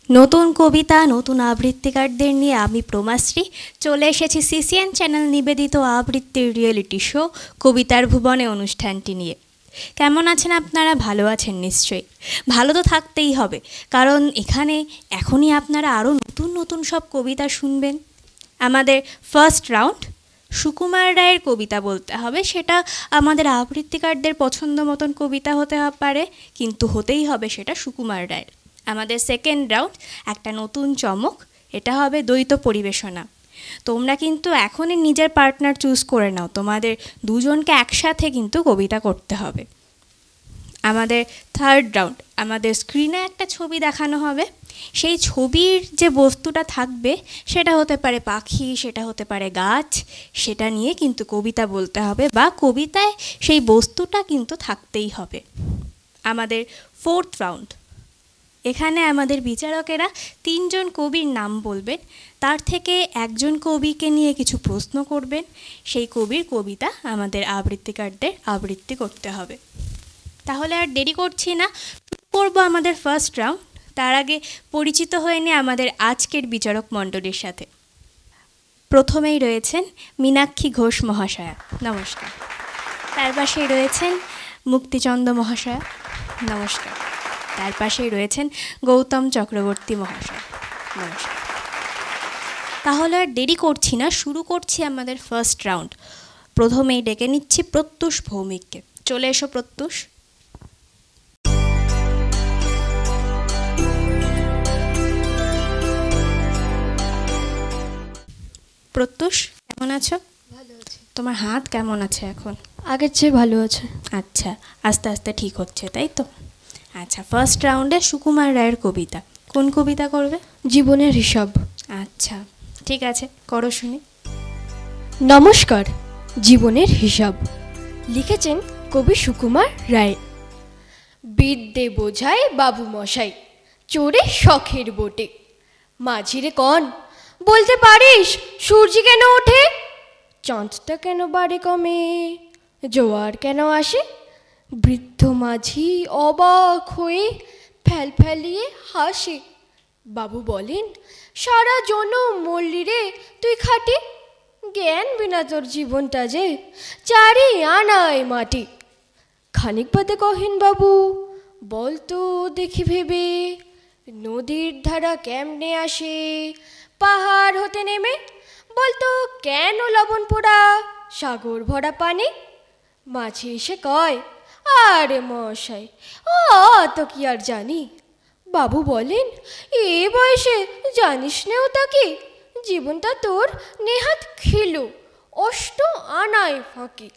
নতুন কবিতা নতুন আবৃত্তিকারদের নিয়ে আমি প্রমাশ্রী চলে এসেছি সিসিএন চ্যানেল নিবেদিত আবৃত্তির রিয়েলিটি শো কবিতার ভুবনে অনুষ্ঠানটি নিয়ে। কেমন আছেন আপনারা? ভালো আছেন নিশ্চয়ই। ভালো তো থাকতেই হবে, কারণ এখানে এখনই আপনারা আরও নতুন নতুন সব কবিতা শুনবেন। আমাদের ফার্স্ট রাউন্ড সুকুমার রায়ের কবিতা বলতে হবে, সেটা আমাদের আবৃত্তিকারদের পছন্দ মতন কবিতা হতে পারে, কিন্তু হতেই হবে সেটা সুকুমার রায়ের। আমাদের সেকেন্ড রাউন্ড একটা নতুন চমক, এটা হবে দ্বৈত পরিবেশনা। তোমরা কিন্তু এখনই নিজের পার্টনার চুজ করে নাও, তোমাদের দুজনকে একসাথে কিন্তু কবিতা করতে হবে। আমাদের থার্ড রাউন্ড, আমাদের স্ক্রিনে একটা ছবি দেখানো হবে, সেই ছবির যে বস্তুটা থাকবে সেটা হতে পারে পাখি, সেটা হতে পারে গাছ, সেটা নিয়ে কিন্তু কবিতা বলতে হবে, বা কবিতায় সেই বস্তুটা কিন্তু থাকতেই হবে। আমাদের ফোর্থ রাউন্ড, এখানে আমাদের বিচারকেরা তিনজন কবির নাম বলবেন, তার থেকে একজন কবিকে নিয়ে কিছু প্রশ্ন করবেন, সেই কবির কবিতা আমাদের আবৃত্তিকারদের আবৃত্তি করতে হবে। তাহলে আর দেরি করছি না, করবো আমাদের ফার্স্ট রাউন্ড। তার আগে পরিচিত হয়ে নিয়ে আমাদের আজকের বিচারক মণ্ডলীর সাথে। প্রথমেই রয়েছেন মীনাক্ষী ঘোষ মহাশয়া, নমস্কার। তার পাশেই রয়েছেন মুক্তিচন্দ্র মহাশয়া, নমস্কার। তার পাশেই রয়েছেন গৌতম চক্রবর্তী মহাশয়, নমস্কার। তাহলে আর দেরি করছি না, শুরু করছি আমাদের ফার্স্ট রাউন্ড। প্রথমেই ডেকে নিচ্ছি প্রত্যুষ ভৌমিককে। চলে এসো প্রত্যুষ। প্রত্যুষ, কেমন আছো? ভালো আছি। তোমার হাত কেমন আছে এখন? আগের চেয়ে ভালো আছে। আচ্ছা, আস্তে আস্তে ঠিক হচ্ছে, তাই তো? আচ্ছা, ফার্স্ট রাউন্ডে সুকুমার রায়ের কবিতা। কোন কবিতা করবে? জীবনের হিসাব। আচ্ছা, ঠিক আছে, করো শুনি। নমস্কার। জীবনের হিসাব লিখেছেন কবি সুকুমার রায়। বিদ্যে বোঝায় বাবু মশাই, চোরে শখের বোটে। মাঝিরে কন, বলতে পারিস সূর্য কেন ওঠে? চাঁদটা কেন বাড়ে কমে? জোয়ার কেন আসে? বৃদ্ধ মাঝি অবাক হয়ে ফ্যাল ফ্যালিয়ে হাসে। বাবু বলেন, সারা জনম মল্লি রে তুই খাটি, জ্ঞান বিনা তোর জীবনটা যে চারি আনায় মাটি। খানিক বাদে কহেন বাবু, বলতো দেখি ভেবে, নদীর ধারা কেমনে আসে পাহাড় হতে নেমে? বলতো কেন লবণ পোড়া সাগর ভরা পানি? মাঝি এসে কয়, আরে মশাই তো কি আর জানি। বাবু বলেন, এ বয়সে জানিস নেও তাকে, জীবনটা তোর নেহাত খেলো অষ্ট আনায় ফাঁকি।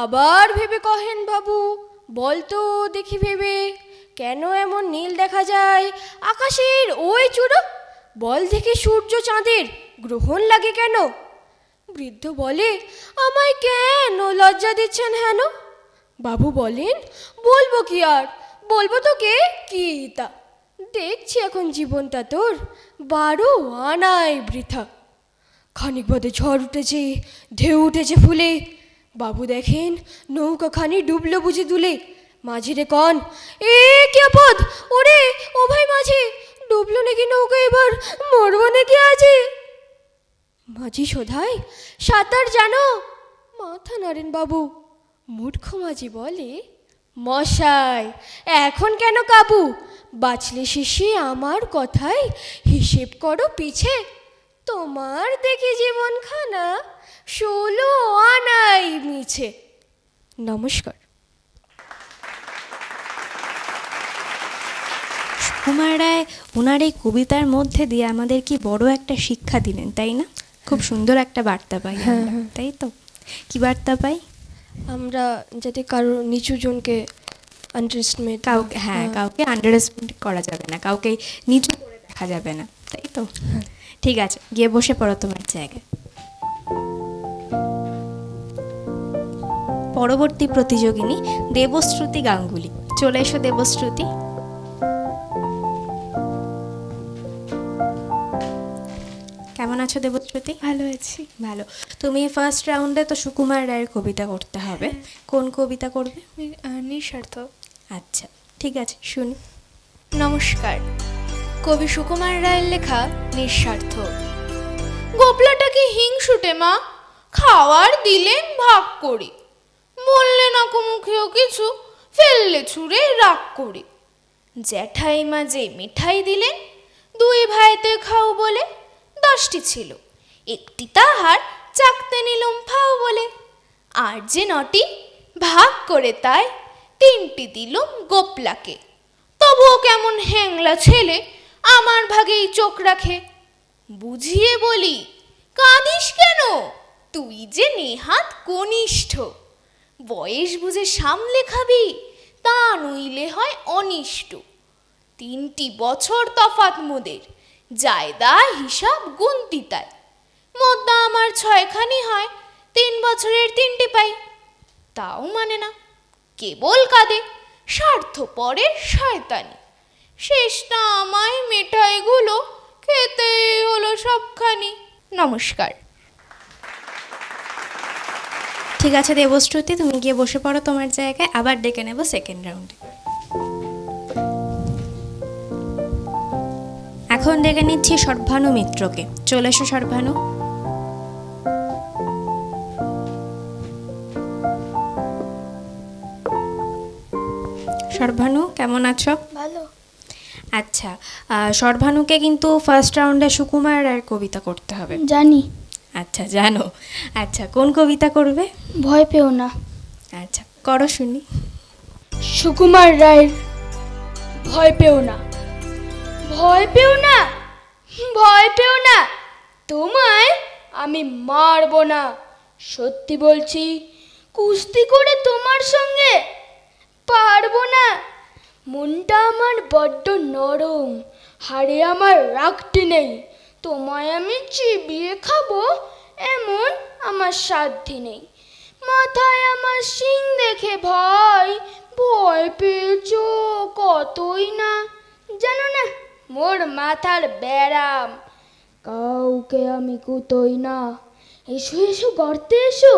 আবার ভেবে কহেন বাবু, বলতো দেখি ভেবে, কেন এমন নীল দেখা যায় আকাশের ওই চূড়ো? বল দেখি সূর্য চাঁদের গ্রহণ লাগে কেন? বৃদ্ধ বলে, আমায় কেন লজ্জা দিচ্ছেন হেন? বাবু বলেন, বলবো কি আর, বলবো তোকে কি তা, দেখছি এখন জীবনটা তোর 12 আনায় বৃথা। খানিক বাদে ঝড় উঠেছে, ঢেউ উঠেছে ফুলে। বাবু দেখেন নৌকাখানি ডুবলো বুঝি দুলে। মাঝিরে কন, এ কি আপদ, ওরে ও ভাই মাঝি, ডুবলো নাকি নৌকা, এবার মরবো নাকি আজি? মাঝি শোধায়, সাঁতার জানো? মাথা নাড়েন বাবু। মূর্খ মাঝি বলে, মশাই এখন কেন কাবু? বাঁচলে শেষে আমার কথায় হিসেব করো পিছে। তোমার দেখি জীবনখানা 16 আনাই মিছে। নমস্কার। সুকুমার রায় ওনার এই কবিতার মধ্যে দিয়ে আমাদের কি বড় একটা শিক্ষা দিলেন, তাই না? খুব সুন্দর একটা বার্তা পাই, তাই তো? কি বার্তা পাই? আমরা যাতে কারো নিচু জনকে আন্ডারএস্টিমেট, কাউকে কাউকে আন্ডারএস্টিমেট করা যাবে না, কাউকে নিচু করে দেখা যাবে না, তাই তো? ঠিক আছে, গিয়ে বসে পড়ো তোমার জায়গায়। পরবর্তী প্রতিযোগিনী দেবশ্রুতি গাঙ্গুলি। চলে এসো দেবশ্রুতি। কেমন আছো দেবশ্রুতি? ভালো আছি। ভালো। তুমি ফার্স্ট রাউন্ডে তো সুকুমার রায়ের কবিতা করতে হবে, কোন কবিতা করবে? নিঃস্বার্থ। আচ্ছা, ঠিক আছে, শুনি। নমস্কার। কবি সুকুমার রায়ের লেখা নিঃস্বার্থ। গোপলাটাকে হিংসুটে মা, খাওয়ার দিলেন ভাগ করি, বললে না মুখেও কিছু, ফেললে ছুঁড়ে রাগ করি। জ্যাঠাই মা যে মিঠাই দিলেন, দুই ভাইতে খাও বলে, 10টি ছিল, একটি তাহার চাকতে নিলুম ফাও বলে। আর যে 9টি ভাগ করে তাই 3টি দিলুম গোপলাকে। তবুও কেমন হ্যাংলা ছেলে আমার ভাগেই চোখ রাখে। বুঝিয়ে বলি, কাঁদিস কেন, তুই যে নেহাত কনিষ্ঠ। বয়স বুঝে সামলে খাবি, তা নইলে হয় অনিষ্ট। 3টি বছর তফাৎ মোদের, জায়দা হিসাব গুনতি তাই। মোদ্দা আমার 6খানি হয়, 3 বছরের 3টি পাই। তাও মানে না, কেবল কাঁদে, স্বার্থ পরে শয়তানি। শেষটা আমায় মিঠাইগুলো খেতে হলো সবখানি। নমস্কার। ঠিক আছে দেবশ্রুতি, তুমি গিয়ে বসে পড়ো তোমার জায়গায়, আবার ডেকে নেব সেকেন্ড রাউন্ডে। এখন ডেকে নিচ্ছি সর্বানু মিত্রকে। চলে এসো সর্বানু। সর্বানু কেমন আছো? ভালো। আচ্ছা, সর্বানুকে কিন্তু ফার্স্ট রাউন্ডে সুকুমার রায়ের কবিতা করতে হবে। জানি। আচ্ছা জানো। আচ্ছা, কোন কবিতা করবে? ভয় পেও না। আচ্ছা করো শুনি। সুকুমার রায়ের ভয় পেও না, ভয় পেও না, ভয় পেও না, তোমায় আমি মারব না। সত্যি বলছি, কুস্তি করে তোমার সঙ্গে পারবো না। মনটা আমার বড্ড নরম, হাড়ে আমার রাগটি নেই। তোমায় আমি চিবিয়ে খাবো এমন আমার সাধ্যি নেই। মাথায় আমার শিং দেখে ভয়, ভয় পেয়েছ কতই না। জানো না মোর মাথার ব্যারাম, কাউকে আমি কুতোই না। এসো এসো গর্তে এসো,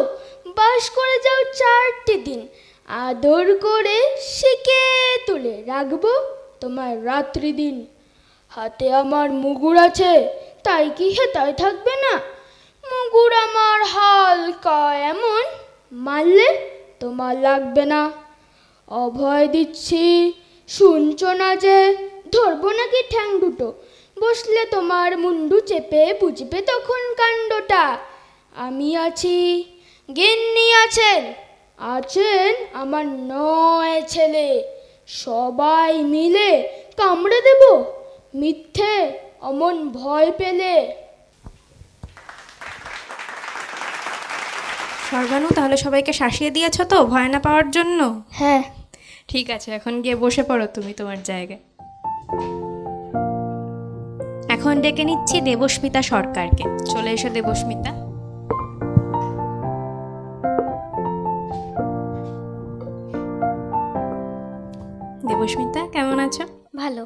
বাস করে যাও 4টি দিন। আদর করে শিকে তুলে রাখবো তোমার রাত্রি দিন। হাতে আমার মুগুর আছে, তাই কি হেতায় থাকবে না? মুগুর আমার হালকা এমন, মারলে তোমার লাগবে না। অভয় দিচ্ছি, শুনছো না যে? ধরবো নাকি ঠ্যাং দুটো? বসলে তোমার মুন্ডু চেপে বুঝবে তখন কাণ্ডটা। আমি আছি, গিন্নি আছেন, আছেন আমার 9 ছেলে। সবাই মিলে কামড়ে দেব মিথ্যে অমন ভয় পেলে। সর্বানু, তাহলে সবাইকে শাসিয়ে দিয়েছো তো ভয় না পাওয়ার জন্য? হ্যাঁ। ঠিক আছে, এখন গিয়ে বসে পড়ো তুমি তোমার জায়গায়। এখন ডেকে নিচ্ছি দেবস্মিতা সরকারকে। চলে এসো দেবস্মিতা। দেবস্মিতা কেমন আছো? ভালো।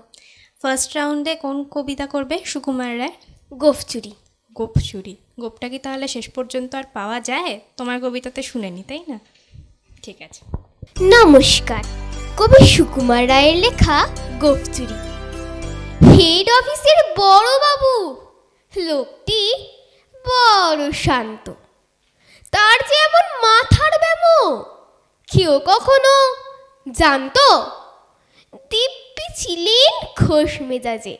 ফার্স্ট রাউন্ডে কোন কবিতা করবে সুকুমার রায়? গোফচুরি। গোপচুরি। গোপটা কি তাহলে শেষ পর্যন্ত আর পাওয়া যায়? তোমার কবিতাতে শুনেনি তাই না? ঠিক আছে। নমস্কার। কবি সুকুমার রায়ের লেখা গোফচুরি। হেড অফিসের বড় বাবু, লোকটি বড় শান্ত, তার যে এমন মাথার ব্যামো কেউ কখনো জানতো? দিব্যি ছিলেন খোশ মেজাজে,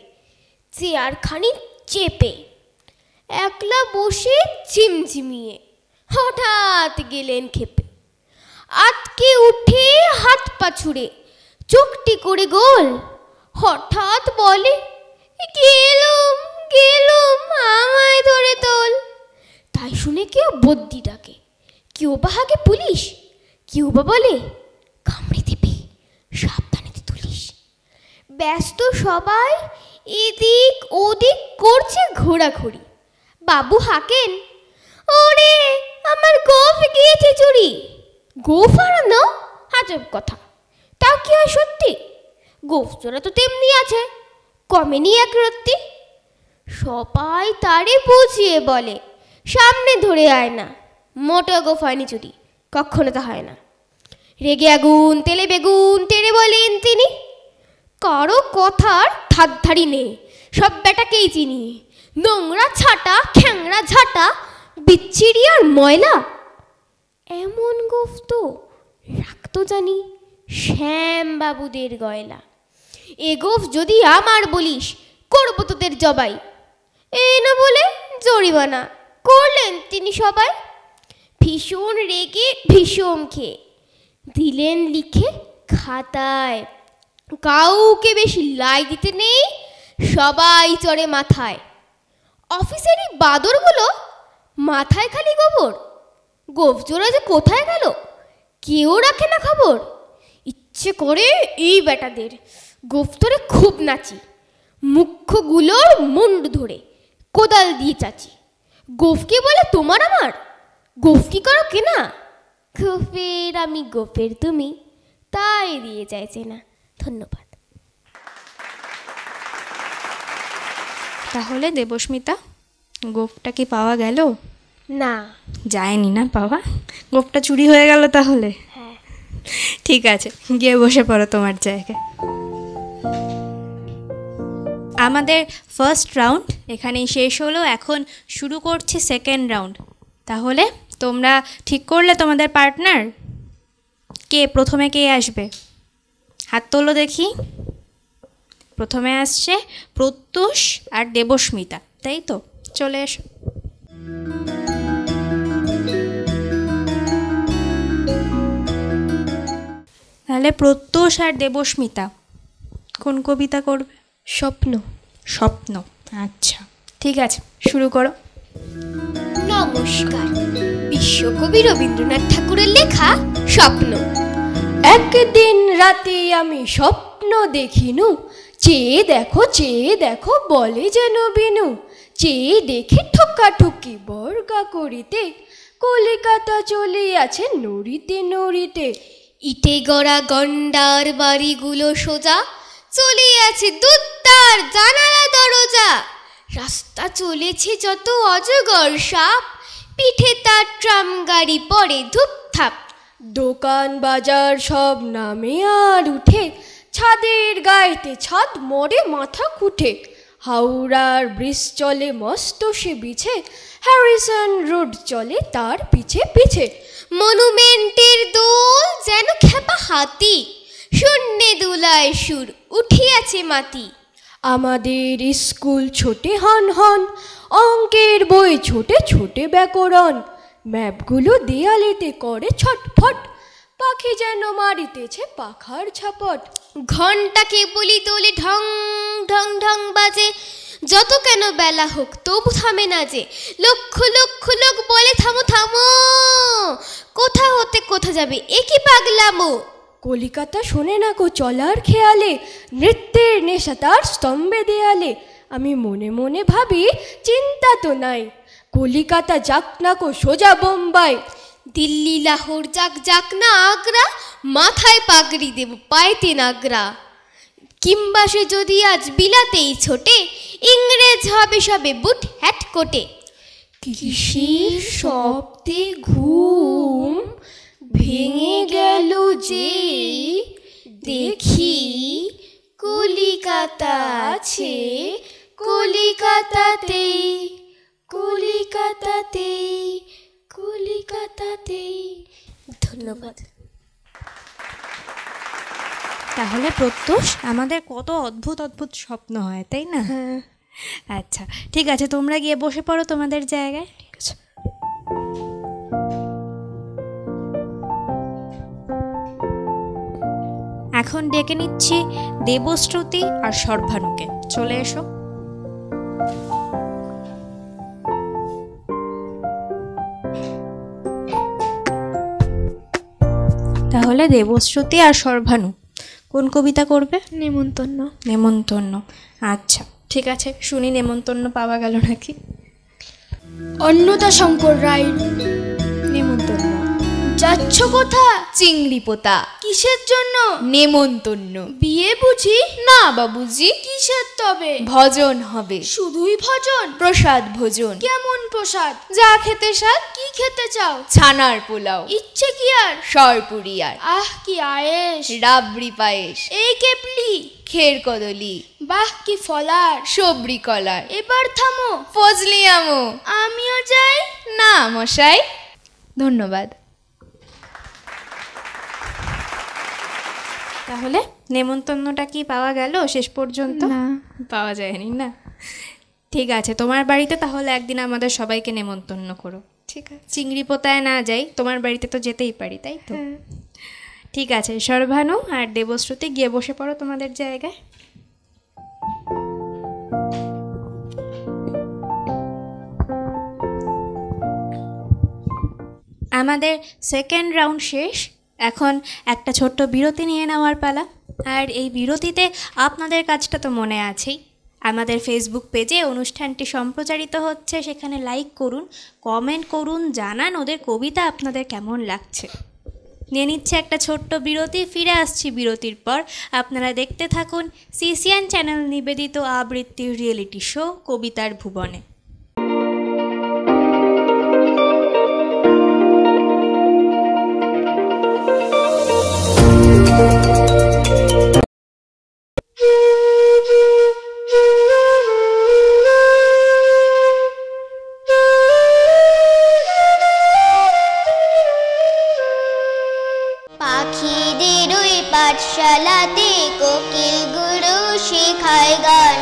চেয়ারখানি চেপে একলা বসে চিমচিমিয়ে। হঠাৎ গেলেন খেপে, আটকে উঠে হাত পা ছুড়ে চোখটি করে গোল। হঠাৎ বলে, গেলুম গেলুম আমায় ধরে তোল। তাই শুনে কেউ বদ্যি ডাকে, কেউ বা হাগে পুলিশ, কেউ বা বলে কামড়ে দেবে সাবধানে তুলিস। ব্যস্ত সবাই এদিক ওদিক করছে ঘোরাঘুরি। বাবু হাঁকেন, ওরে আমার গোফ গিয়েছে চুরি। গোফ হারানো আজব কথা, তাও কি হয় সত্যি? গোফ চোরা তো তেমনি আছে, কমেনি এক রত্তি। সবাই তারে বুঝিয়ে বলে, সামনে ধরে আয় না, মোটা গোফ হয়নি চুরি, কখনো তা হয় না। রেগে আগুন তেলে বেগুন তেড়ে বলেন তিনি, কারো কথার ধারধারি নেই, সব বেটাকেই চিনি। নোংরা ছাটা, খ্যাংরা ঝাঁটা, বিচ্ছিরি আর ময়লা। এমন গোফ তো রাখতো জানি শ্যামবাবুদের গয়লা। এ গোফ যদি আমার বলিস, করবো তোদের জবাই। এই না বলে জরিমানা করলেন তিনি সবাই। ভীষণ রেগে ভীষণ খেয়ে দিলেন লিখে খাতায়, কাউকে বেশি লাই দিতে নেই, সবাই চড়ে মাথায়। অফিসের এই বাদরগুলো মাথায় খালি গোবর, গোফজোড়া যে কোথায় গেল কেউ রাখে না খবর। ইচ্ছে করে এই বেটাদের গোফতরে খুব নাচি, মুখ্যগুলোর মুন্ড ধরে কোদাল দিয়ে চাচি। গোফ কি বলে তোমার আমার, গোফ কি করো কেনা? গোফের আমি গোফের তুমি, তাই দিয়ে চাইছে না। ধন্যবাদ। তাহলে দেবস্মিতা, গোফটা কি পাওয়া গেল? না, যায়নি না পাওয়া, গোফটা চুরি হয়ে গেল তাহলে। হ্যাঁ। ঠিক আছে, গিয়ে বসে পড়ো তোমার জায়গায়। আমাদের ফার্স্ট রাউন্ড এখানেই শেষ হলো, এখন শুরু করছি সেকেন্ড রাউন্ড। তাহলে তোমরা ঠিক করলে তোমাদের পার্টনার কে? প্রথমে কে আসবে? হাত তোলো দেখি। প্রথমে আসছে প্রত্যুষ আর দেবস্মিতা, তাই তো? চলে এসো। তাহলে প্রত্যুষ আর দেবস্মিতা কোন কবিতা করবে? স্বপ্ন। স্বপ্ন, আচ্ছা ঠিক আছে, শুরু করো। নমস্কার। বিশ্বকবি রবীন্দ্রনাথ ঠাকুরের লেখা স্বপ্ন। একদিন রাতে আমি স্বপ্ন দেখিনু, চেয়ে দেখো বলে যেন বিনু। চেয়ে দেখে ঠোকাঠুকি বর্গা করিতে, কলিকাতা চলিয়াছে নড়িতে নড়িতে। ইটে গড়া গন্ডার বাড়িগুলো সোজা, চলিয়াছে দুত্তার জানালা দরজা। রাস্তা চলেছে যত অজগর সাপ, পিঠে তার ট্রাম গাড়ি পড়ে ধুপথাপ। দোকান বাজার সব নামে আর উঠে, ছাদের গায়েতে ছাদ মরে মাথা কুঠে। হাওড়ার ব্রিজ চলে মস্ত সে বিছে, হ্যারিসন রোড চলে তার পিছে পিছে। মনুমেন্টের দোল যেন খেপা হাতি, শূন্যে দুলায় সুর উঠিয়াছে মাতি। আমাদের স্কুল ছোটে হন হন, অঙ্কের বই ছোটে ছোটে ব্যাকরণ। ম্যাপগুলো দেয়ালেতে করে ছটফট, পাখি যেন মারিতেছে পাখার ঝাপট। ঘন্টা কেবলি দোলে ঢং ঢং ঢং বাজে, যত কেন বেলা হোক তবু থামে না যে। লক্ষ লক্ষ লোক বলে থামো থামো, কোথা হতে কোথা যাবে একই পাগলামো। কলিকাতা শোনে না কো চলার খেয়ালে, নৃত্যের নেশা তার স্তম্ভে দেয়ালে। আমি মনে মনে ভাবি চিন্তা তো নাই, কলিকাতা যাক না কো সোজা বোম্বাই। দিল্লি লাহোর যাক যাক না আগ্রা, মাথায় পাগড়ি দেব পায়েতে নাগরা। কিংবা সে যদি আজ বিলাতেই ছোটে, ইংরেজ হবে সবে বুট হ্যাট কোটে। কিসের শব্দে ঘুম ভেঙে গেল যে, দেখি কলিকাতা আছে কলিকাতাতে, কলিকাতাতে, কলিকাতাতে। ধন্যবাদ। তাহলে প্রত্যুষ, আমাদের কত অদ্ভুত অদ্ভুত স্বপ্ন হয়, তাই না? হ্যাঁ। আচ্ছা ঠিক আছে, তোমরা গিয়ে বসে পড়ো তোমাদের জায়গায়। ঠিক আছে। এখন ডেকে নিচ্ছি দেবশ্রুতি আর সর্বানুকে, চলে এসো। তাহলে দেবশ্রুতি আর সর্বানু কোন কবিতা করবে? নেমন্তন্ন। নেমন্তন্ন, আচ্ছা ঠিক আছে, শুনি নেমন্তন্ন পাওয়া গেল নাকি। অন্নদাশঙ্কর রায়ের নেমন্তন্ন। যাচ্ছ কোথা? চিংড়ি পোতা। কিসের জন্য? নেমন্তন্ন। বিয়ে বুঝি? না বাবুজি, কিসের তবে? ভজন হবে। শুধুই ভজন? প্রসাদ ভোজন। কেমন প্রসাদ? যা খেতে স্বাদ। কি খেতে চাও? ছানার পোলাও। ইচ্ছে কি আর? সরপুরি আর। আহ কি আয়েশ! রাবড়ি পায়েস। এই কেপলি। খের কদলি। বাহ কি ফলার! সবরি কলার। এবার থামো। ফজলি আমো। আমিও যাই। না মশাই, ধন্যবাদ। তাহলে নেমন্তন্নটা কি পাওয়া গেল শেষ পর্যন্ত? না। পাওয়া যায়নি না? ঠিক আছে, তোমার বাড়িতে তাহলে একদিন আমাদের সবাইকে নেমন্তন্ন করো। ঠিক আছে। চিংড়ি পোতায় না যাই, তোমার বাড়িতে তো যেতেই পারি, তাই তো? ঠিক আছে, সর্বানু আর দেবশ্রুতি গিয়ে বসে পড়ো তোমাদের জায়গায়। আমাদের সেকেন্ড রাউন্ড শেষ। এখন একটা ছোট্ট বিরতি নিয়ে নেওয়ার পালা। আর এই বিরতিতে আপনাদের কাজটা তো মনে আছেই, আমাদের ফেসবুক পেজে অনুষ্ঠানটি সম্প্রচারিত হচ্ছে, সেখানে লাইক করুন, কমেন্ট করুন, জানান ওদের কবিতা আপনাদের কেমন লাগছে। নিয়ে নিচ্ছে একটা ছোট্ট বিরতি, ফিরে আসছি বিরতির পর। আপনারা দেখতে থাকুন সিসিএন চ্যানেল নিবেদিত আবৃত্তির রিয়েলিটি শো কবিতার ভুবনে। পাখিদের ওই পাঠশালাতে কোকিল গুরু শেখায় গান।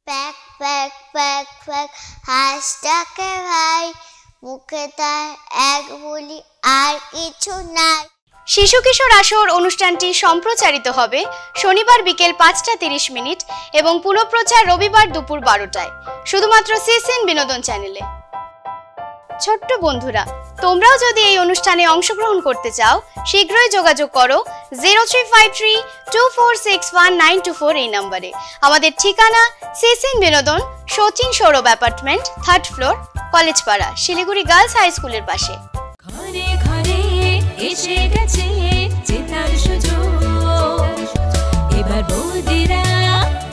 প্যাক প্যাক প্যাক প্যাক হাঁসটাকে ভাই, মুখে তার এক বলি আর কিছু নাই। শিশু কিশোর আসর অনুষ্ঠানটি সম্প্রচারিত হবে শনিবার বিকেল 5:30 এবং পুনঃপ্রচার রবিবার দুপুর 12টায়, শুধুমাত্র সিসিএন বিনোদন চ্যানেলে। ছোট্ট বন্ধুরা, তোমরাও যদি এই অনুষ্ঠানে অংশগ্রহণ করতে চাও, শীঘ্রই যোগাযোগ করো 0353246194 এই নম্বরে। আমাদের ঠিকানা CCN Binodan, Sachin Sourav apartment, 3rd floor, কলেজপাড়া, শিলিগুড়ি গার্লস হাই স্কুলের পাশে। ঘরে ঘরে এসে গেছে জেতার সুযোগ, এবার বৌদিরা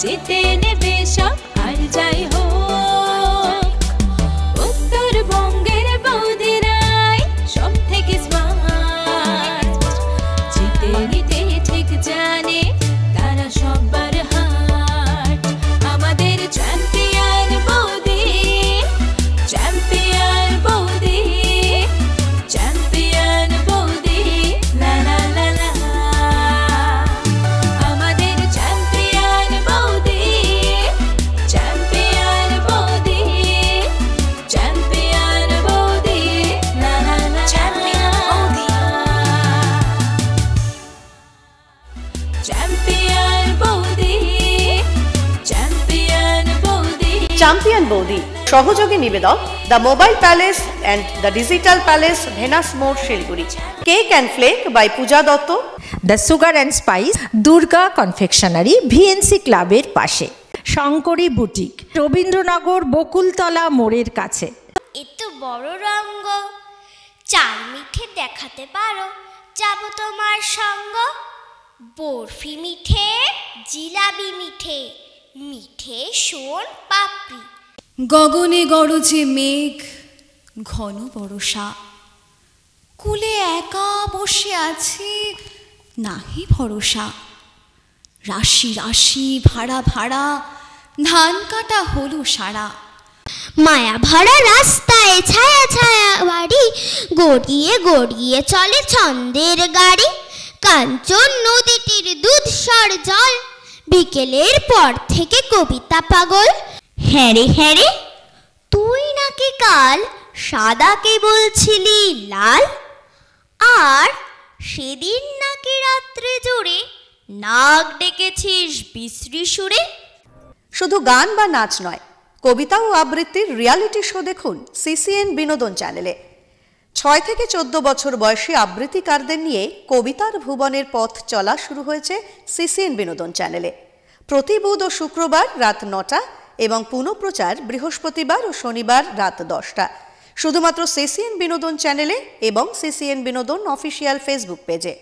জিতে নেবে সব আর যাই হোক। উত্তরবঙ্গের বৌদিরাই সব থেকে স্মার্ট, জিতে নিতে ঠিক জানে তারা সবার হার্ট। আমাদের চ্যাম্পিয়ন বৌদি, চ্যাম্পিয়ন বৌদি, চ্যাম্পিয়ন বৌদি, লা লা লা লা। আমাদের চ্যাম্পিয়ন বৌদি, চ্যাম্পিয়ন বৌদি, চ্যাম্পিয়ন বৌদি, লা লা লা। চ্যাম্পিয়ন বৌদি, চ্যাম্পিয়ন বৌদি, চ্যাম্পিয়ন বৌদি। চ্যাম্পিয়ন বৌদি সহযোগী নিবেদক the mobile palace and the digital palace, Venus মোড়, Siliguri. Cake and flake by Puja Dutta, the sugar and spice, Durga confectionery, VNC ক্লাবের পাশে, শঙ্করী বুটিক, রবীন্দ্রনগর বকুলতলা মোড়ের কাছে। এত বড় রঙ্গ, চাল মিঠে দেখাতে পারো, যাব তোমার সঙ্গ। বরফি মিঠে, জিলাবি মিঠে, মিঠে সোন পাপড়ি। গগনে গরজে মেঘ, ঘন বর্ষা, কুলে একা বসে আছে নাহি ভরসা। রাশি রাশি ভাড়া ভাড়া, ধান কাটা হলো সারা। মায়া ভরা রাস্তায় ছায়া ছায়া বাড়ি, গড়িয়ে গড়িয়ে চলে ছন্দের গাড়ি। কাঞ্চন নদীটির দুধসার জল, বিকেলের পর থেকে কবিতা পাগল। হ্যাঁ রে তুই নাকি কাল সাদাকে বলছিলি লাল, আর সেদিন নাকি রাত্রে জুড়ে নাক ডেকেছিস বিশ্রী সুরে। শুধু গান বা নাচ নয়, কবিতা ও আবৃত্তির রিয়ালিটি শো দেখুন সিসিএন বিনোদন চ্যানেলে। 6 থেকে 14 বছর বয়সী আবৃত্তিকারদের নিয়ে কবিতার ভুবনের পথ চলা শুরু হয়েছে সিসিএন বিনোদন চ্যানেলে। প্রতি বুধ ও শুক্রবার রাত 9টা এবং পুনঃপ্রচার বৃহস্পতিবার ও শনিবার রাত 10টা, শুধুমাত্র সিসিএন বিনোদন চ্যানেলে এবং সিসিএন বিনোদন অফিসিয়াল ফেসবুক পেজে।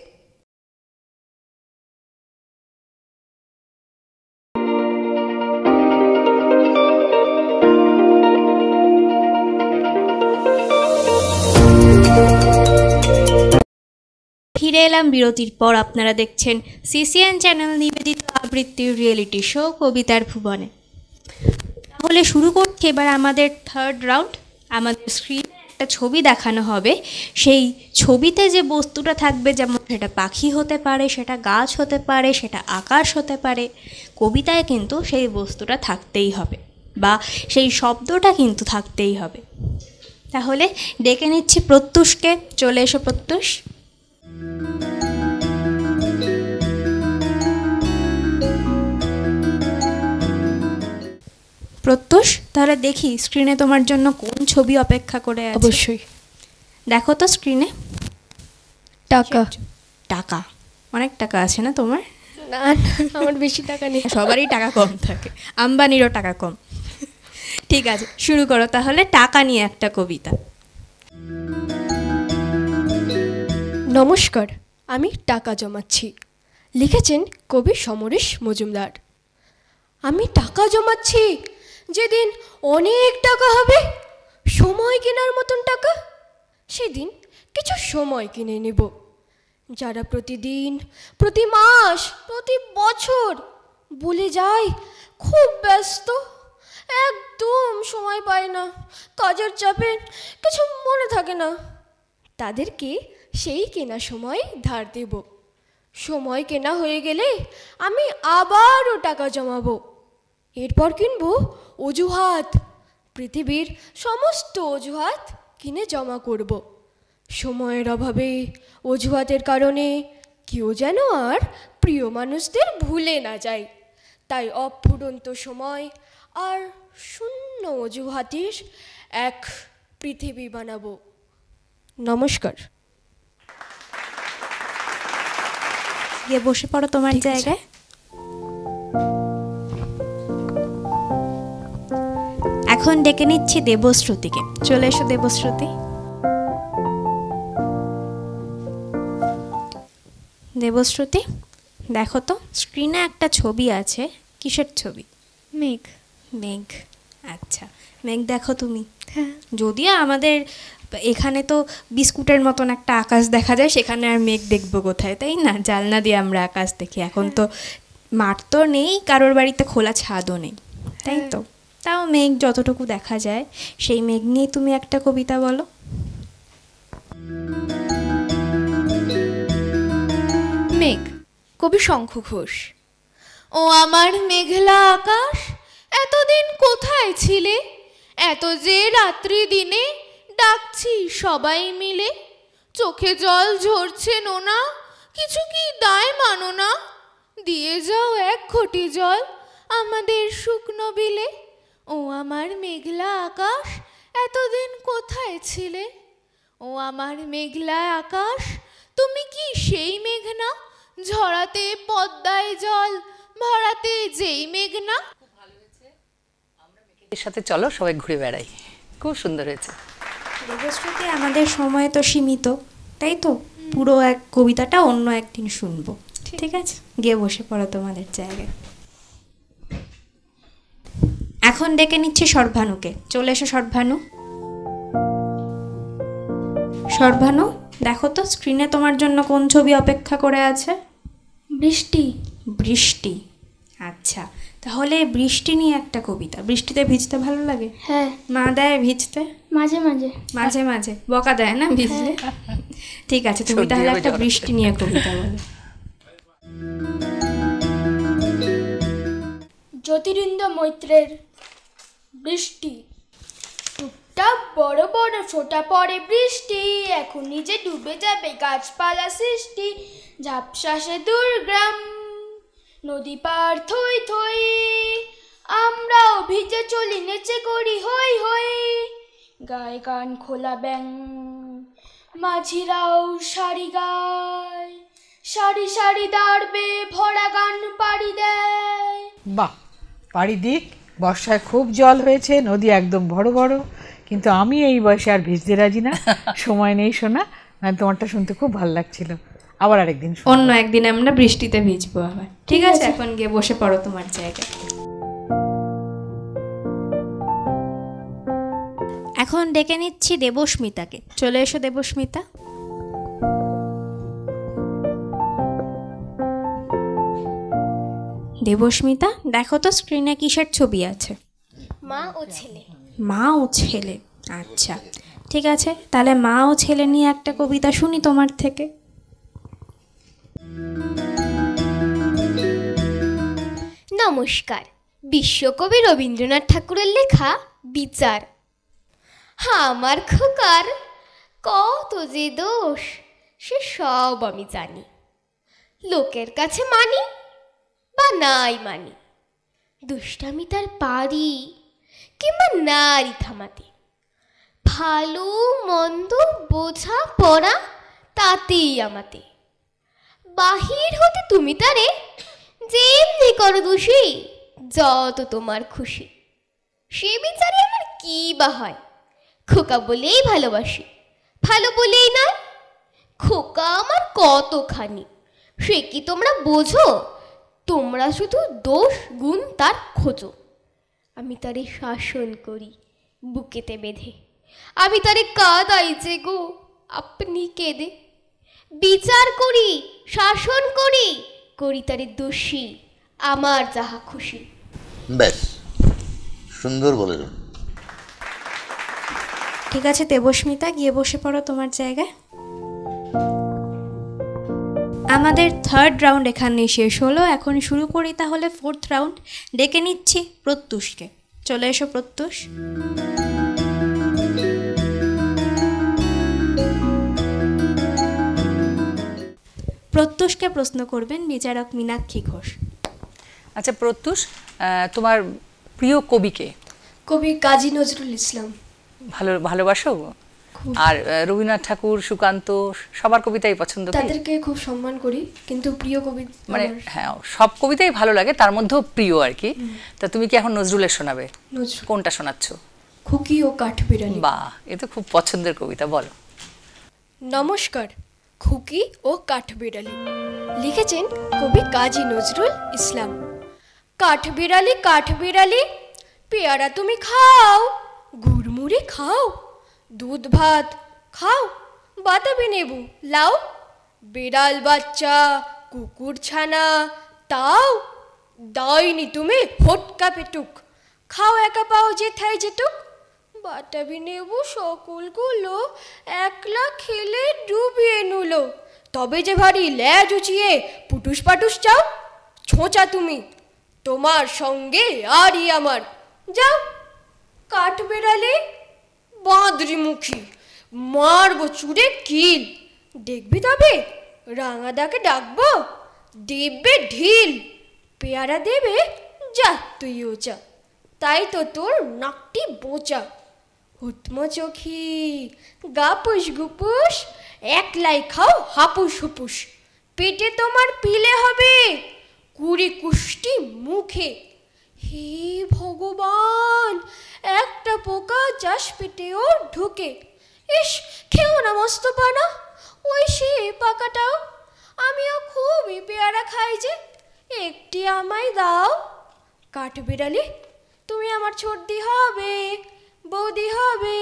ফিরে এলাম বিরতির পর। আপনারা দেখছেন সিসিএন চ্যানেল নিবেদিত আবৃত্তির রিয়েলিটি শো কবিতার ভুবনে। তাহলে শুরু করছি এবার আমাদের থার্ড রাউন্ড। আমাদের স্ক্রিনে একটা ছবি দেখানো হবে, সেই ছবিতে যে বস্তুটা থাকবে, যেমন সেটা পাখি হতে পারে, সেটা গাছ হতে পারে, সেটা আকাশ হতে পারে, কবিতায় কিন্তু সেই বস্তুটা থাকতেই হবে বা সেই শব্দটা কিন্তু থাকতেই হবে। তাহলে ডেকে নিচ্ছি প্রত্যুষকে। চলে এসো প্রত্যুষ। প্রত্যুষ, তাহলে দেখি স্ক্রিনে তোমার জন্য কোন ছবি অপেক্ষা করে আছে। অবশ্যই। দেখো তো স্ক্রিনে। টাকা। টাকা? অনেক টাকা আছে না তোমার? না, আমার বেশি টাকা নেই। সবারই টাকা কম থাকে, আম্বানিরও টাকা কম। ঠিক আছে, শুরু করো তাহলে টাকা নিয়ে একটা কবিতা। নমস্কার, আমি টাকা জমাচ্ছি। লিখেছেন কবি সমরেশ মজুমদার। আমি টাকা জমাচ্ছি, যেদিন অনেক টাকা হবে, সময় কেনার মতন টাকা, সেদিন কিছু সময় কিনে নেব। যারা প্রতিদিন, প্রতি মাস, প্রতি বছর বলে যায় খুব ব্যস্ত, একদম সময় পায় না, কাজের চাপে কিছু মনে থাকে না, তাদেরকে সেই কেনা সময় ধার দেব। সময় কেনা হয়ে গেলে আমি আবারও টাকা জমাবো। এরপর কিনবো অজুহাত, পৃথিবীর সমস্ত অজুহাত কিনে জমা করব। সময়ের অভাবে, অজুহাতের কারণে কেউ যেন আর প্রিয় মানুষদের ভুলে না যায়, তাই অফুরন্ত সময় আর শূন্য অজুহাতের এক পৃথিবী বানাবো। নমস্কার। গিয়ে বসে পড়ো তোমার জায়গায়। এখন ডেকে নিচ্ছি দেবশ্রুতিকে। চলে এসো দেবশ্রুতি। দেবশ্রুতি, দেখো তো স্ক্রিনে একটা ছবি আছে। কিসের ছবি? মেঘ। মেঘ, আচ্ছা। মেঘ দেখো তুমি? হ্যাঁ। যদিও আমাদের এখানে তো বিস্কুটের মতন একটা আকাশ দেখা যায়, সেখানে আর মেঘ দেখবো কোথায়, তাই না? জানলা দিয়ে আমরা আকাশ দেখি। এখন তো মাঠ তো নেই, কারোর বাড়িতে খোলা ছাদও নেই, তাই তো? তাও মেঘ যতটুকু দেখা যায়, সেই মেঘ নিয়ে তুমি একটা কবিতা বলো। মেঘ, কবি শঙ্খ ঘোষ। ও আমার মেঘলা আকাশ, এতদিন কোথায় ছিলে? এত যে রাত্রি দিনে ডাকছি সবাই মিলে। চোখে জল ঝরছে নোনা, কিছু কি দায় মানো না? দিয়ে যাও এক ঘটি জল আমাদের শুকনো বিলে। ও আমার মেঘলা আকাশ, এতদিন কোথায় ছিলে? ও আমার মেঘলা আকাশ, তুমি কি সেই মেঘ না? ঝরাতে পদ্মায় জল ভরাতে যেই মেঘ না? এর সাথে চলো সবাই ঘুরে বেড়াই। খুব সুন্দর হয়েছে। দেবশ্রুতি, আমাদের সময় তো সীমিত, তাই তো? পুরো এক কবিতাটা অন্য একদিন শুনবো, ঠিক আছে? গিয়ে বসে পড়ো তোমাদের জায়গায়। এখন ডেকে নিচ্ছি সর্বানুকে। চলে এসো সর্বানু। সর্বানু, দেখো তো স্ক্রিনে তোমার জন্য কোন ছবি অপেক্ষা করে আছে? বৃষ্টি। বৃষ্টি, আচ্ছা। তাহলে বৃষ্টি নিয়ে একটা কবিতা। বৃষ্টিতে ভিজতে ভালো লাগে? হ্যাঁ। মা দেয় ভিজতে? মাঝে মাঝে। মাঝে মাঝে বকা দেয় না ভিজলে? ঠিক আছে, তুমি তাহলে একটা বৃষ্টি নিয়ে কবিতা বলো। জ্যোতিরিন্দ্র মৈত্রের বৃষ্টি। টুপটাপ বড় বড় ফোঁটা পড়ে বৃষ্টি, এখন নিজে ডুবে যাবে গাছপালা সৃষ্টি। ঝাপসা দুর্গ্রাম, নদী পার থই থই, আমরাও ভিজে চলি নেচে করি হই হই, গায়ে গান খোলা ব্যাং, মাঝিরাও সারি গায়, সারি সারি দাঁড়বে ভরা গান পাড়ি দেয়। বাহ, পাড়ি দিক। বর্ষায় খুব জল হয়েছে, নদী একদম বড় বড়, কিন্তু আমি এই বয়সে আর ভিজতে রাজি না। সময় নেই শোনা, তোমারটা শুনতে খুব ভালো লাগছিল। আবার আরেকদিন, অন্য একদিন আমরা বৃষ্টিতে ভিজবো আবার। ঠিক আছে, এখন গিয়ে বসে পড়ো তোমার জায়গায়। এখন ডেকে নিচ্ছি দেবস্মিতাকে। চলে এসো দেবস্মিতা। দেবস্মিতা, দেখো তো স্ক্রিনে কিসের ছবি আছে? মা ও ছেলে। মা ও ছেলে, আচ্ছা ঠিক আছে, তাহলে মা ও ছেলে নিয়ে একটা কবিতা শুনি তোমার থেকে। নমস্কার। বিশ্বকবি রবীন্দ্রনাথ ঠাকুরের লেখা বিচার। আমার খোকার কত যে দোষ সে সব আমি জানি, লোকের কাছে মানি বা নাই মানি, দুষ্টামি তার পারি কিংবা নারী থামাতে, ভালো মন্দ বোঝা পড়া তাতেই আমাতে, বাহির হতে তুমি তারে যেমনি করো দোষী, যত তোমার খুশি, সে বিচারে আমার কি বা হয়, খোকা বলেই ভালোবাসি, ভালো বলেই নয়, খোকা আমার কতখানি সে কি তোমরা বোঝো, তোমরা শুধু দোষ গুণ তার খোঁজো। আমি তারে শাসন করি বুকেতে বেঁধে, আমি তারে কাঁদাই যে গো আপনি কেঁদে, বিচার করি শাসন করি, করি তারে দোষী আমার যাহা খুশি। বেশ সুন্দর বলেন। ঠিক আছে দেবস্মিতা, গিয়ে বসে পড়ো তোমার জায়গায়। আমাদের থার্ড রাউন্ড এখানেই শেষ হলো। এখন শুরু করি তাহলে ফোর্থ রাউন্ড। ডেকে নিচ্ছি প্রত্যুষকে। চলে এসো প্রত্যুষ। প্রত্যুষকে প্রশ্ন করবেন বিচারক মীনাক্ষী ঘোষ। আচ্ছা প্রত্যুষ, তোমার প্রিয় কবিকে? কবি কাজী নজরুল ইসলাম। ভালোবাসো? আর রবীন্দ্রনাথ ঠাকুর, সুকান্ত, সবার কবিতাই পছন্দ? তাদেরকে খুব সম্মান করি, কিন্তু প্রিয় কবি মানে হ্যাঁ, সব কবিতাই ভালো লাগে, তার মধ্যেও প্রিয় আর কি। তা তুমি কি এখন নজরুলের শোনাবে? কোনটা শোনাচ্ছ? খুকি ও কাঠবিড়ালি। বাহ, এ তো খুব পছন্দের কবিতা, বলো। নমস্কার। খুকি ও কাঠবিড়ালি লিখেছেন কবি কাজী নজরুল ইসলাম। কাঠবিড়ালি কাঠবিড়ালি পেয়ারা তুমি খাও, গুড়মুড়ি খাও, দুধ ভাত খাও, বাতাবি নেবু লাও, বিড়াল বাচ্চা কুকুর ছানা তাও, দাওনি তুমি হোটকা পেটুক, খাও একা পাও যেথায় যেটুক, বাতাবি নেবু সকলগুলো একলা খেলে ডুবিয়ে নুলো, তবে যে ভারী ল্যাজ উচিয়ে পুটুস পাটুস চাও, ছোঁচা তুমি তোমার সঙ্গে আরই আমার, যাও কাঠবেড়ালি বাঁদরি মুখী মারবো চুড়ে কিল, দেখবি তবে রাঙাদাকে ডাকবো দেবে ঢিল, পেয়ারা দেবে যা তুই ওচা, তাই তো তোর নাকটি বোচা, হুতমো চোখি গাপুস গুপুস একলাই খাও হাপুস হুপুস, পেটে তোমার পিলে হবে কুড়ি কুষ্টি মুখে, হে ভগবান একটা পোকা যাস পেটেও ঢুকে, ইস খেও না মস্ত পানা ওই সে পাকাটাও, আমিও খুবই পেয়ারা খাই যে একটি আমায় দাও, কাঠবিড়ালি তুমি আমার ছোটদি হবে বৌদি হবে,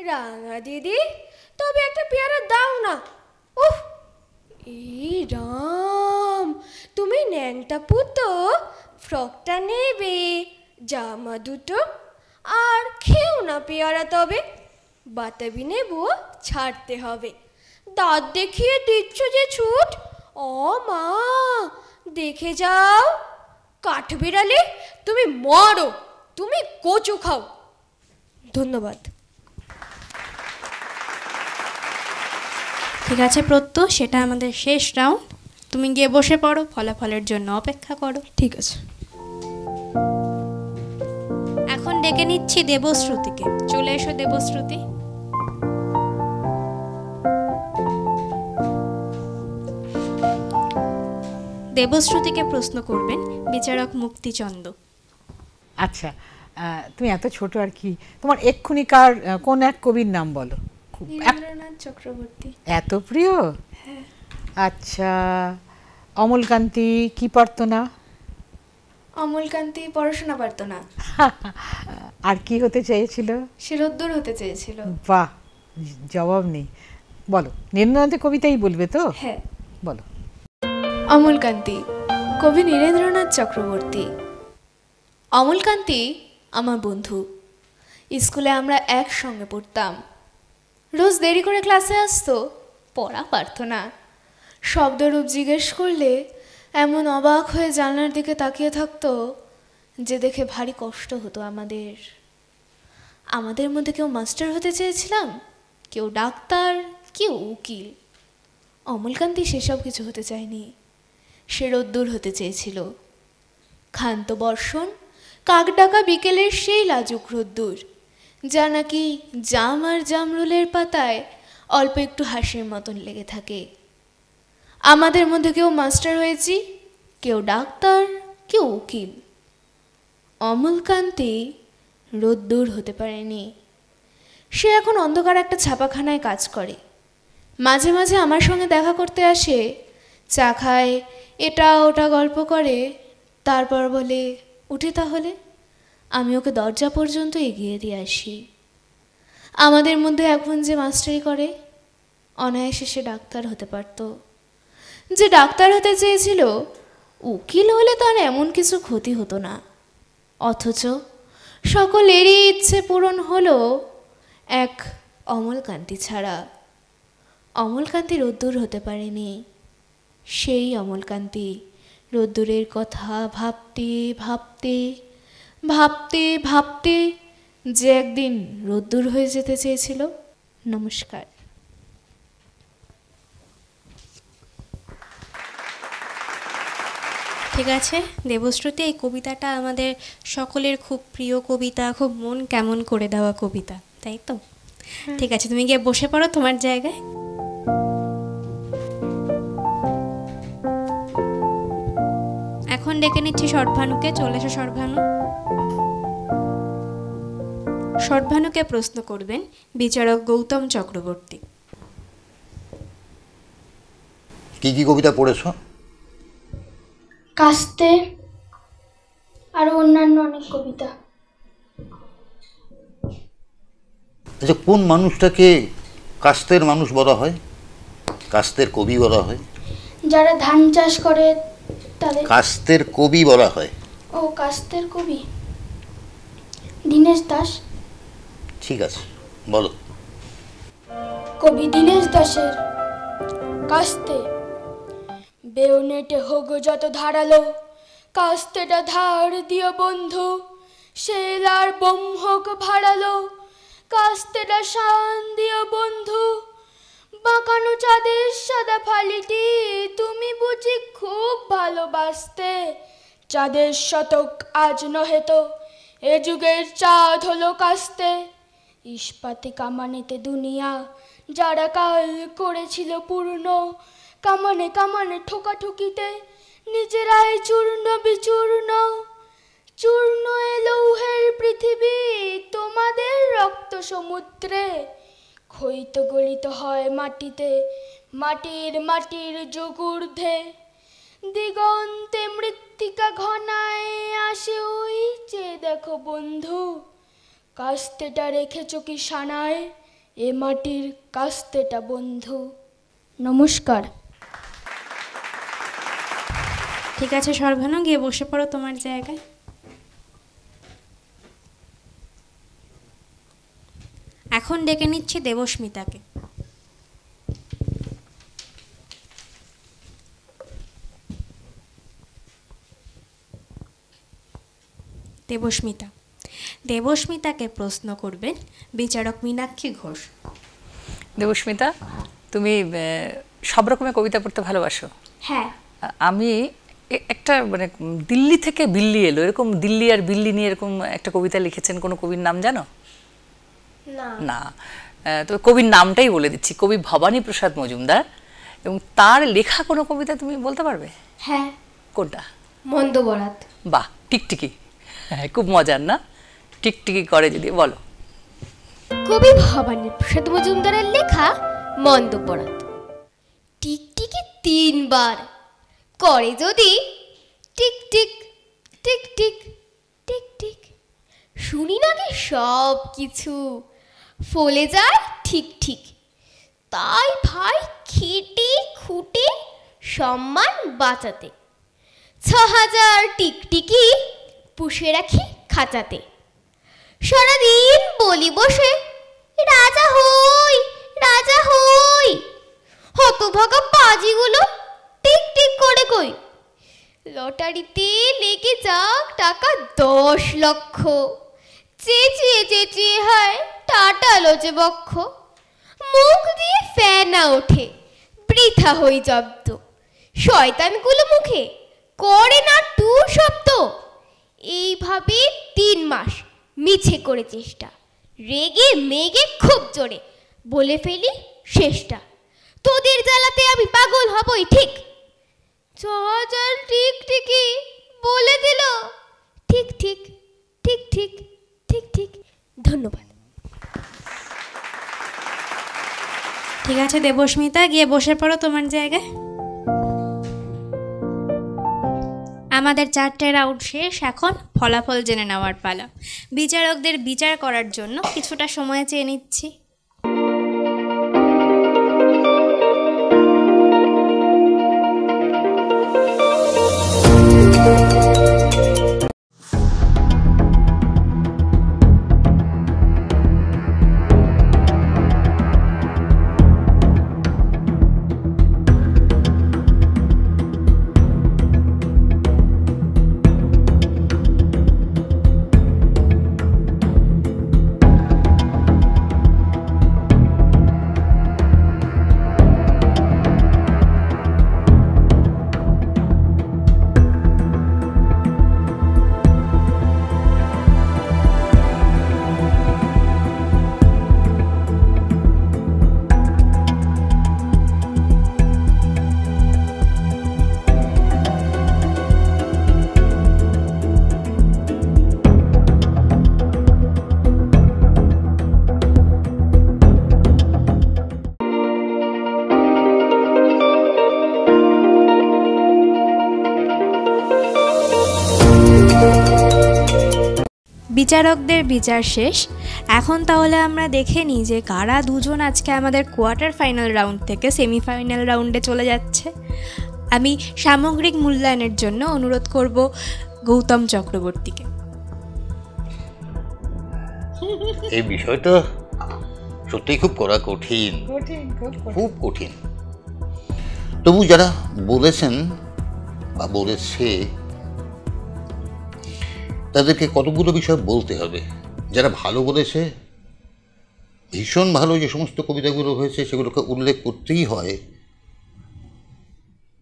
রাঙা দিদি তবে একটা পেয়ারা দাও না, উফ এই রাম তুমি ন্যাংটা পুতো ফ্রকটা নেবে জামা দুটো, আর খেও না পেয়ারা তবে বাতাবি নেবো ছাড়তে হবে, দাঁত দেখিয়ে দিচ্ছ যে ছুট, ও মা দেখে যাও, কাঠবিড়ালি তুমি মরো তুমি কচু খাও। ধন্যবাদ। ঠিক আছে প্রত্যুষ, সেটা আমাদের শেষ রাউন্ড। তুমি গিয়ে বসে পড়ো, ফলাফলের জন্য অপেক্ষা করো। ঠিক আছে। ডেকে নিচ্ছি দেবশ্রুতিকে। চলে এসো দেবশ্রুতি। দেবশ্রুতিকে প্রশ্ন করবেন বিচারক মুক্তিচন্দ। আচ্ছা, তুমি এত ছোট আর কি, তোমার এক্ষুনিকার কোন এক কবির নাম বলো? নীরেন্দ্রনাথ চক্রবর্তী। এত প্রিয়? আচ্ছা, অমলকান্তি কি পারতো না? অমলকান্তি পড়াশোনা পারতো না। আর কি হতে চেয়েছিল? সে রোদ্দুর হতে চেয়েছিল। বাহ, জবাব নেই। বলো, নীরেন্দ্রনাথের কবিতাই বলবে তো? হ্যাঁ বলো। অমলকান্তি, কবি নীরেন্দ্রনাথ চক্রবর্তী। অমলকান্তি আমার বন্ধু। স্কুলে আমরা একসঙ্গে পড়তাম। রোজ দেরি করে ক্লাসে আসতো, পড়া পারতো না। শব্দরূপ জিজ্ঞেস করলে এমন অবাক হয়ে জানলার দিকে তাকিয়ে থাকতো যে দেখে ভারী কষ্ট হতো আমাদের। আমাদের মধ্যে কেউ মাস্টার হতে চেয়েছিলাম, কেউ ডাক্তার, কেউ উকিল। অমলকান্তি সেসব কিছু হতে চায়নি। সে রোদ্দুর হতে চেয়েছিল। ক্ষান্ত বর্ষণ, কাকডাকা বিকেলের সেই লাজুক রোদ্দুর, যা নাকি জাম আর জামরুলের পাতায় অল্প একটু হাসির মতন লেগে থাকে। আমাদের মধ্যে কেউ মাস্টার হয়েছি, কেউ ডাক্তার, কেউ উকিল। অমলকান্তি রোদ্দুর হতে পারেনি। সে এখন অন্ধকার একটা ছাপাখানায় কাজ করে। মাঝে মাঝে আমার সঙ্গে দেখা করতে আসে, চা খায়, এটা ওটা গল্প করে, তারপর বলে উঠে তাহলে। আমি ওকে দরজা পর্যন্ত এগিয়ে দিয়ে আসি। আমাদের মধ্যে এখন যে মাস্টারি করে, অনায়াসে সে ডাক্তার হতে পারত। যে ডাক্তার হতে চেয়েছিল, উকিল হলে তার এমন কিছু ক্ষতি হতো না। অথচ সকলেরই ইচ্ছে পূরণ হলো, এক অমলকান্তি ছাড়া। অমলকান্তি রোদ্দুর হতে পারেনি। সেই অমলকান্তি রোদ্দুরের কথা ভাবতে ভাবতে ভাবতে ভাবতে যে একদিন রোদ্দুর হয়ে যেতে চেয়েছিল। নমস্কার। ঠিক আছে দেবশ্রুতি, এই কবিতাটা আমাদের সকলের খুব প্রিয় কবিতা, খুব মন কেমন করে দেওয়া কবিতা, তাই তো? ঠিক আছে, তুমি গিয়ে বসে পড়ো তোমার জায়গায়। এখন ডেকে নিচ্ছি শর্টভানুকে। চলে এসো শর্টভানু। শর্টভানুকে প্রশ্ন করবেন বিচারক গৌতম চক্রবর্তী। কি কি কবিতা পড়েছো? কাস্তে আর অন্যান্য অনেক কবিতা। আচ্ছা, কোন মানুষটাকে কাস্তের মানুষ বলা হয়, কাস্তের কবি বলা হয়? যারা ধান চাষ করে তাদের কাস্তের কবি বলা হয়। ও, কাস্তের কবি দীনেশ দাস। ঠিক আছে, বলো। কবি দীনেশ দাসের কাস্তে। বেউনেটে হোক যত ধারালো, কাস্তেটা ধার দিও বন্ধু। শেলার বোম হোক ভাড়ালো, কাস্তেটা শান দিও বন্ধু। বাঁকানো চাঁদের সাদা ফালিটি তুমি বুঝি খুব ভালোবাসতে। চাঁদের শতক আজ নহে তো, এ যুগের চাঁদ হলো কাস্তে। ইস্পাতে কামানেতে দুনিয়া যারা কাল করেছিল পূর্ণ, কামানে কামানে ঠোকাঠুকিতে নিজেরাই চূর্ণ বিচূর্ণ। চূর্ণ এ লৌহের পৃথিবী তোমাদের রক্ত সমুদ্রে। ক্ষয়িত গলিত হয় মাটিতে, মাটির মাটির যুগ ঊর্ধ্বে। দিগন্তে মৃত্তিকা ঘনায় আসে, ওই যে দেখো বন্ধু। কাস্তেটা রেখেছ কি সানায়, এ মাটির কাস্তেটা বন্ধু। নমস্কার। ঠিক আছে শর্টভানু, গিয়ে বসে পড়ো তোমার জায়গায়। এখন ডেকে নিচ্ছি দেবস্মিতাকে। দেবস্মিতা। দেবস্মিতাকে প্রশ্ন করবেন বিচারক মীনাক্ষী ঘোষ। দেবস্মিতা, তুমি সব রকমের কবিতা পড়তে ভালোবাসো? হ্যাঁ। আমি একটা মানে দিল্লি থেকে বিল্লি এলো, এরকম দিল্লি আর বিল্লি নিয়ে এরকম একটা কবিতা লিখেছেন, কোনো কবির নাম জানো? না, তো কবির নামটাই বলে দিচ্ছি, কবি ভবানী প্রসাদ মজুমদার, এবং তার লেখা কোনো কবিতা তুমি বলতে পারবে? হ্যাঁ। কোনটা? মন্দ বরাত। বাহ, টিকটিকি। হ্যাঁ, খুব মজার না? টিকটিকি করে যদি বলো। কবি ভবানী প্রসাদ মজুমদারের লেখা মন্দ বরাত। টিকটিকি 3 বার করে যদি tick tick tick tick tick tick, শুনি নাকি সব কিছু ফলে যায় ঠিক ঠিক। তাই ভাই খেটে খুঁটে সম্মান বাঁচাতে 6000 টিকটিকি পুষে রাখি খাঁচাতে। সারাদিন বলি বসে রাজা হই রাজা হই, হতভাগা পাজিগুলো টিক টিক করে কই। লটারিতে লেগে যাক টাকা 10 লক্ষ, চেঁচিয়ে চেঁচিয়ে হয় টাটালো যে বক্ষ। মুখ দিয়ে ফেনা ওঠে বৃথা হই জব্দ, শয়তানগুলো মুখে করে না টু শব্দ। এইভাবে 3 মাস মিছে করে চেষ্টা, রেগে মেগে খুব জোরে বলে ফেলি শেষটা। তোদের জ্বালাতে আমি পাগল হবই ঠিক, 6000 টিকটিকি বলে দিল ঠিক ঠিক ঠিক ঠিক ঠিক ঠিক। ধন্যবাদ। ঠিক আছে দেবস্মিতা, গিয়ে বসে পড়ো তোমার জায়গায়। আমাদের 4টে রাউন্ড শেষ, এখন ফলাফল জেনে নেওয়ার পালা। বিচারকদের বিচার করার জন্য কিছুটা সময় চেয়ে নিচ্ছি। বিচারকদের বিচার শেষ। এখন তাহলে আমরা দেখে নিই যে কারা দুজন আজকে আমাদের কোয়ার্টার ফাইনাল রাউন্ড থেকে সেমিফাইনাল রাউন্ডে চলে যাচ্ছে। আমি সামগ্রিক মূল্যায়নের জন্য অনুরোধ করব গৌতম চক্রবর্তীকে। এই বিষয়টা সত্যিই খুব করা কঠিন, খুব কঠিন। তবু যারা বলেছেন বা বলেছে তাদেরকে কতগুলো বিষয় বলতে হবে। যারা ভালো বলেছে, ভীষণ ভালো যে সমস্ত কবিতাগুলো হয়েছে সেগুলোকে উল্লেখ করতেই হয়।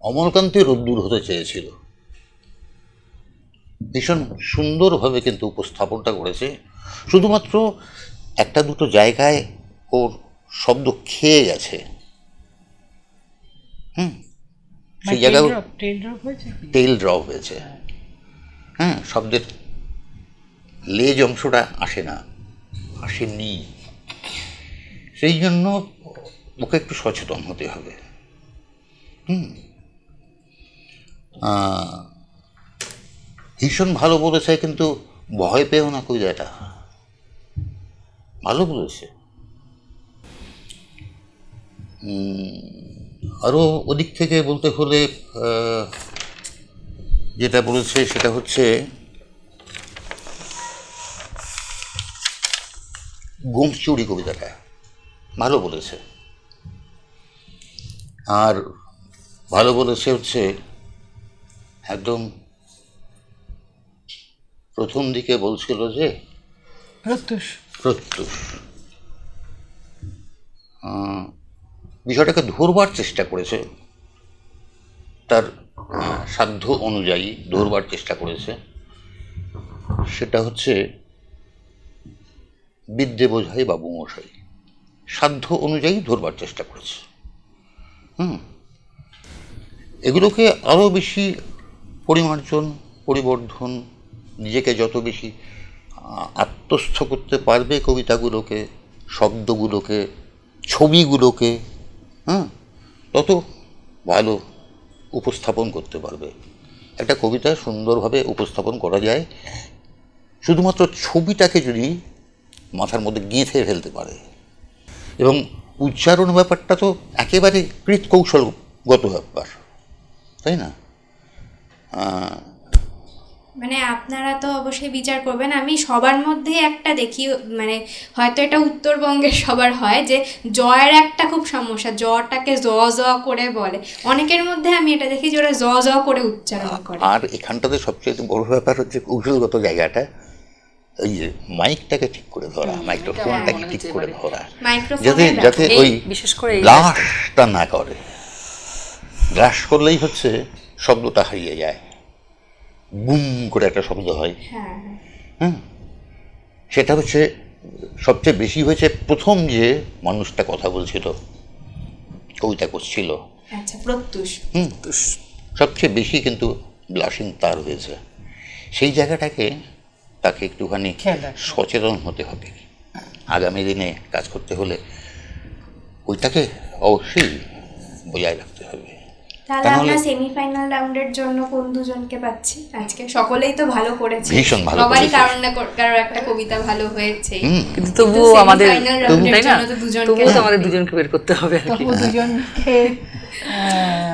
অমলকান্তি রোদ্দুর হতে চেয়েছিল, ভীষণ সুন্দরভাবে কিন্তু উপস্থাপনটা করেছে। শুধুমাত্র একটা দুটো জায়গায় ওর শব্দ খেয়ে গেছে। সেই জায়গায় টেল ড্রপ হয়েছে। হ্যাঁ, শব্দের লেজ অংশটা আসে না, আসেনি। সেই জন্য ওকে একটু সচেতন হতে হবে। ভীষণ ভালো বলেছে, কিন্তু ভয় পেও না কবিতাটা, ভালো বলেছে। আরও ওদিক থেকে বলতে হলে যেটা বলেছে সেটা হচ্ছে গোমচুরি কবিতাটা ভালো বলেছে। আর ভালো বলেছে হচ্ছে একদম প্রথম দিকে বলছিল যে প্রত্যুষ বিষয়টাকে ধরবার চেষ্টা করেছে, তার সাধ্য অনুযায়ী ধরবার চেষ্টা করেছে, সেটা হচ্ছে বিদ্যে বোঝাই বাবু মশাই, সাধ্য অনুযায়ী ধরবার চেষ্টা করেছে। এগুলোকে আরও বেশি পরিমার্জন, পরিবর্ধন, নিজেকে যত বেশি আত্মস্থ করতে পারবে কবিতাগুলোকে, শব্দগুলোকে, ছবিগুলোকে, তত ভালো উপস্থাপন করতে পারবে। একটা কবিতা সুন্দরভাবে উপস্থাপন করা যায় শুধুমাত্র ছবিটাকে যদি মাথার মধ্যে গেঁথে ফেলতে পারে। এবং উচ্চারণ ব্যাপারটা তো একেবারে কৃতকৌশলগত ব্যাপার, তাই না? মানে আপনারা তো অবশ্যই বিচার করবেন, আমি সবার মধ্যে একটা দেখি, মানে হয়তো এটা উত্তরবঙ্গের সবার হয় যে জয়ের একটা খুব সমস্যা, জটাকে জ জ করে বলে, অনেকের মধ্যে আমি এটা দেখি যে ওরা জ জ করে উচ্চারণ করে। আর এখানটাতে সবচেয়ে বড় ব্যাপার হচ্ছে কৌশলগত জায়গাটা, ওই যে মাইকটাকে ঠিক করে ধরা, মাইক্রোফোনটাকে ঠিক করে ধরা, যাতে ওই বিশেষ করে ব্লাশটা না করে। ব্লাশ করলেই হচ্ছে শব্দটা হারিয়ে যায়, বুম করে একটা শব্দ হয়। সেটা হচ্ছে সবচেয়ে বেশি হয়েছে প্রথম যে মানুষটা কথা বলছিল, কবিতা করছিল, প্রত্যুষ, সবচেয়ে বেশি কিন্তু ব্লাশিং তার হয়েছে। সেই জায়গাটাকে তাকে একটুখানি সচেতন হতে হবে। আগামী দিনে কাজ করতে হলে ওইটাকে অবশ্যই বজায় রাখতে হবে। তাহলে আমরা সেমিফাইনাল রাউন্ডের জন্য কোন দুজনকে পাচ্ছি আজকে? সকলেই তো ভালো করেছে, ভীষণ ভালো, সবারই কারণ না কারোর একটা কবিতা ভালো হয়েছে, কিন্তু তবুও আমাদের দুজনকে বের করতে হবে। দুজনকে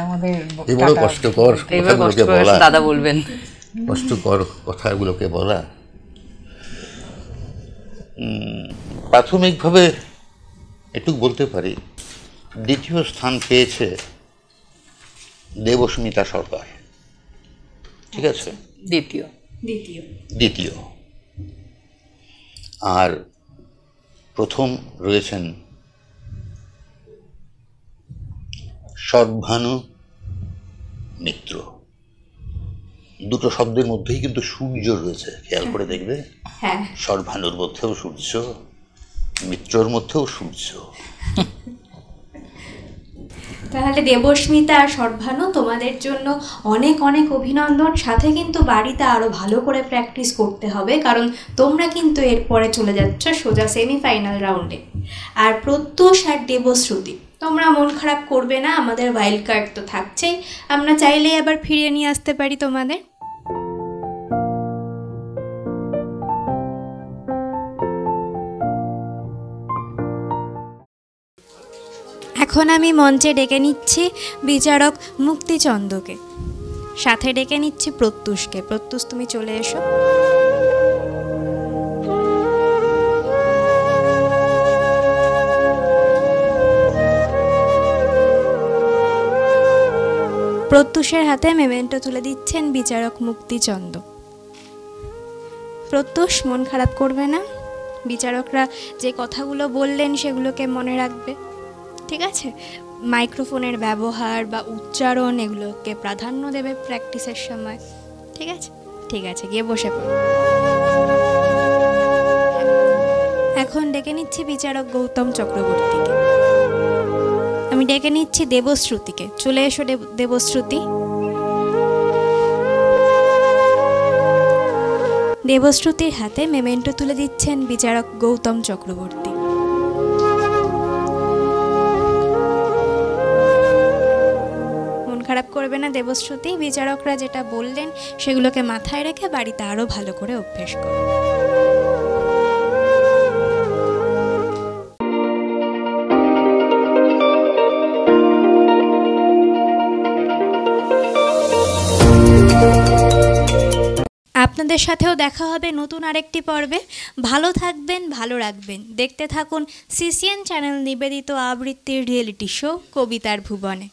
আমাদের বড় কষ্টকর কথাগুলোকে বলা, দাদা বলবেন, কষ্টকর কথাগুলোকে বলা। প্রাথমিকভাবে একটু বলতে পারি, দ্বিতীয় স্থান পেয়েছে দেবস্মিতা সরকার, ঠিক আছে, দ্বিতীয়। আর প্রথম রয়েছেন সর্বানু মিত্র। দুটো শব্দের মধ্যেই কিন্তু সূর্য রয়েছে, খেয়াল করে দেখবে। সর্বানুর মধ্যেও সূর্য, মিত্রর মধ্যেও সূর্য। তাহলে দেবস্মিতা আর সর্বানু, তোমাদের জন্য অনেক অনেক অভিনন্দন। সাথে কিন্তু বাড়িতে আরও ভালো করে প্র্যাকটিস করতে হবে, কারণ তোমরা কিন্তু এরপরে চলে যাচ্ছ সোজা সেমিফাইনাল রাউন্ডে। আর প্রত্যুষ আর দেবশ্রুতি, তোমরা মন খারাপ করবে না, আমাদের ওয়াইল্ড কার্ড তো থাকছেই, আমরা চাইলেই আবার ফিরিয়ে নিয়ে আসতে পারি তোমাদের। এখন আমি মঞ্চে ডেকে নিচ্ছি বিচারক মুক্তিচন্দ্রকে, সাথে ডেকে নিচ্ছি প্রত্যুষকে। প্রত্যুষ, তুমি চলে এসো। প্রত্যুষের হাতে মেমেন্টো তুলে দিচ্ছেন বিচারক মুক্তিচন্দ্র। প্রত্যুষ, মন খারাপ করবে না, বিচারকরা যে কথাগুলো বললেন সেগুলোকে মনে রাখবে, ঠিক আছে? মাইক্রোফোনের ব্যবহার বা উচ্চারণ এগুলোকে প্রাধান্য দেবে প্র্যাকটিসের সময়, ঠিক আছে? ঠিক আছে, গিয়ে বসে পড়ো। এখন ডেকে নিচ্ছি বিচারক গৌতম চক্রবর্তীকে। আমি ডেকে নিচ্ছি দেবশ্রুতিকে, চলে এসো দেবশ্রুতি। দেবশ্রুতির হাতে মেমেন্টো তুলে দিচ্ছেন বিচারক গৌতম চক্রবর্তী। খারাপ করবে না দেবশ্রুতি, বিচারকরা যেটা বললেন সেগুলোকে মাথায় রেখে বাড়িতে আরও ভালো করে অভ্যেস করো। আপনাদের সাথেও দেখা হবে নতুন আরেকটি পর্বে। ভালো থাকবেন, ভালো রাখবেন, দেখতে থাকুন সিসিএন চ্যানেল নিবেদিত আবৃত্তির রিয়েলিটি শো কবিতার ভুবনে।